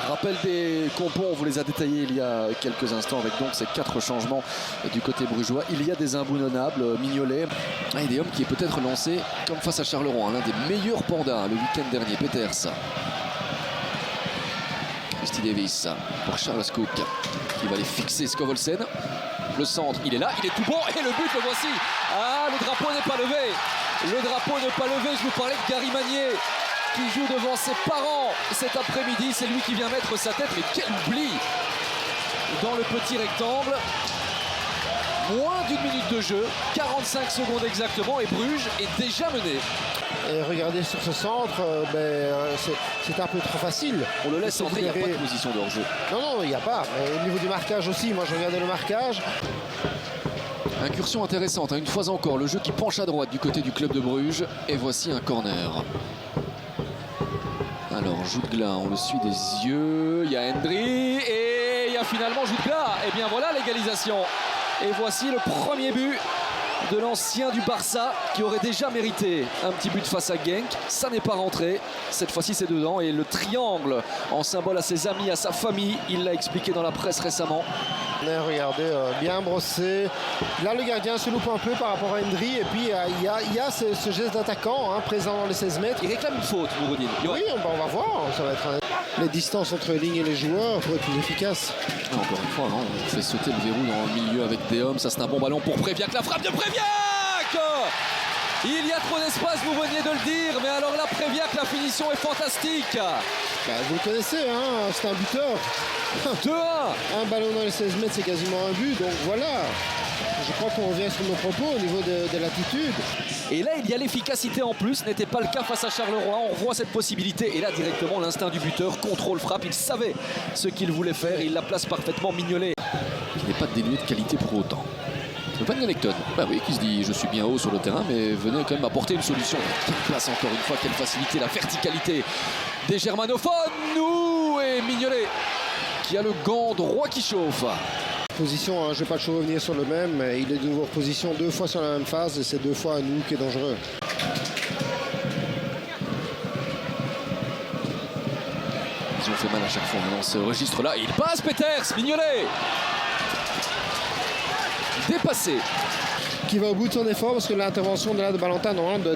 Rappel des compos, on vous les a détaillés il y a quelques instants avec donc ces 4 changements du côté brugeois. Il y a des indéboulonnables, Mignolet, et des hommes qui est peut-être lancé comme face à Charleroi, l'un des meilleurs pandas le week-end dernier, Peters. Christy Davis pour Charles Cook qui va aller fixer Scovolsen. Le centre, il est là, il est tout bon et le but le voici. Ah, le drapeau n'est pas levé. Le drapeau n'est pas levé, je vous parlais de Gary Magnier qui joue devant ses parents cet après-midi. C'est lui qui vient mettre sa tête, mais quel oubli dans le petit rectangle. Moins d'une minute de jeu, 45 secondes exactement et Bruges est déjà mené. Et regardez sur ce centre, c'est un peu trop facile. On le laisse entrer, il n'y a pas de position de hors-jeu. Non, il n'y a pas. Mais au niveau du marquage aussi, moi je regardais le marquage. Incursion intéressante, hein. Une fois encore, le jeu qui penche à droite du côté du club de Bruges. Et voici un corner. Alors, Jutgla, on le suit des yeux. Il y a Hendry et il y a finalement Jutgla. Et bien voilà l'égalisation. Et voici le premier but de l'ancien du Barça qui aurait déjà mérité un petit but face à Genk. Ça n'est pas rentré. Cette fois-ci, c'est dedans. Et le triangle en symbole à ses amis, à sa famille. Il l'a expliqué dans la presse récemment. Regardez, bien brossé. Là, le gardien se loupe un peu par rapport à Hendry. Et puis, il y a ce geste d'attaquant présent dans les 16 mètres. Il réclame une faute, Mouroudine. Oui, on va voir. Ça va être les distances entre les lignes et les joueurs pour être plus efficace. Encore une fois, hein, on fait sauter le verrou dans le milieu avec des hommes. Ça, c'est un bon ballon pour Préviac. La frappe de Préviac! Il y a trop d'espace, vous veniez de le dire. Mais alors là, Préviac, la finition est fantastique. Vous le connaissez, hein, c'est un buteur. 2-1. Un ballon dans les 16 mètres, c'est quasiment un but. Donc voilà. Je crois qu'on revient sur nos propos au niveau de l'attitude. Et là, il y a l'efficacité en plus. Ce n'était pas le cas face à Charleroi. On voit cette possibilité. Et là, directement, l'instinct du buteur. Contrôle, frappe. Il savait ce qu'il voulait faire. Il la place parfaitement. Mignolet. Il n'est pas dénué de qualité pour autant. Van Gelecton, bah oui, qui se dit je suis bien haut sur le terrain, mais venez quand même apporter une solution. Quelle place encore une fois, quelle facilité, la verticalité des germanophones. Nous et Mignolet qui a le gant droit qui chauffe. Position, je ne vais pas toujours revenir sur le même, mais il est de nouveau en position 2 fois sur la même phase et c'est 2 fois à nous qui est dangereux. Ils ont fait mal à chaque fois dans ce registre-là. Il passe Peters, Mignolet. Dépassé. Qui va au bout de son effort parce que l'intervention de Valentin normalement ne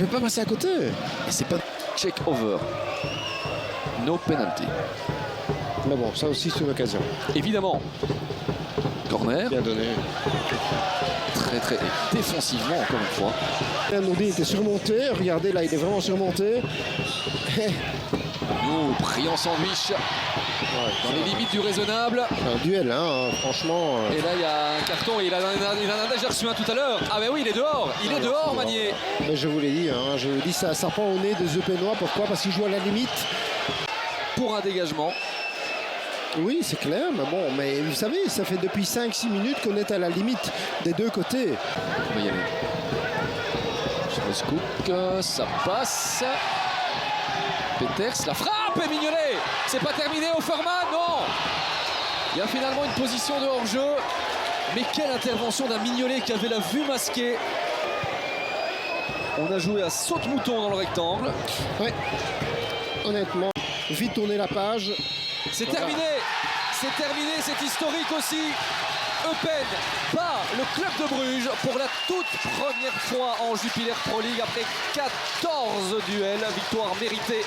peut pas passer à côté. Et c'est pas check over. No penalty. Mais bon, ça aussi c'est une occasion. Évidemment. Corner. Bien donné. Très défensivement encore une fois. Nourdi était surmonté. Regardez là, il est vraiment surmonté. Nous, brillant sandwich. Dans les limites du raisonnable. Un duel, hein, franchement. Et là, il y a un carton et il en a déjà reçu un tout à l'heure. Ah, ben oui, il est dehors. Il est dehors, Magnier. Mais je vous l'ai dit, ça prend au nez des Eupénois. Pourquoi? Parce qu'il joue à la limite. Pour un dégagement. Oui, c'est clair, mais bon, mais vous savez, ça fait depuis 5-6 minutes qu'on est à la limite des deux côtés. On va y aller. Charles Cook, ça passe. Peters, la frappe et Mignolet. C'est pas terminé au Offerman, non. Il y a finalement une position de hors-jeu. Mais quelle intervention d'un Mignolet qui avait la vue masquée. On a joué à saute-mouton dans le rectangle. Ouais, honnêtement, vite tourner la page. C'est terminé. C'est terminé, c'est historique aussi. Eupen bat le club de Bruges pour la toute première fois en Jupiler Pro League après 14 duels. Victoire méritée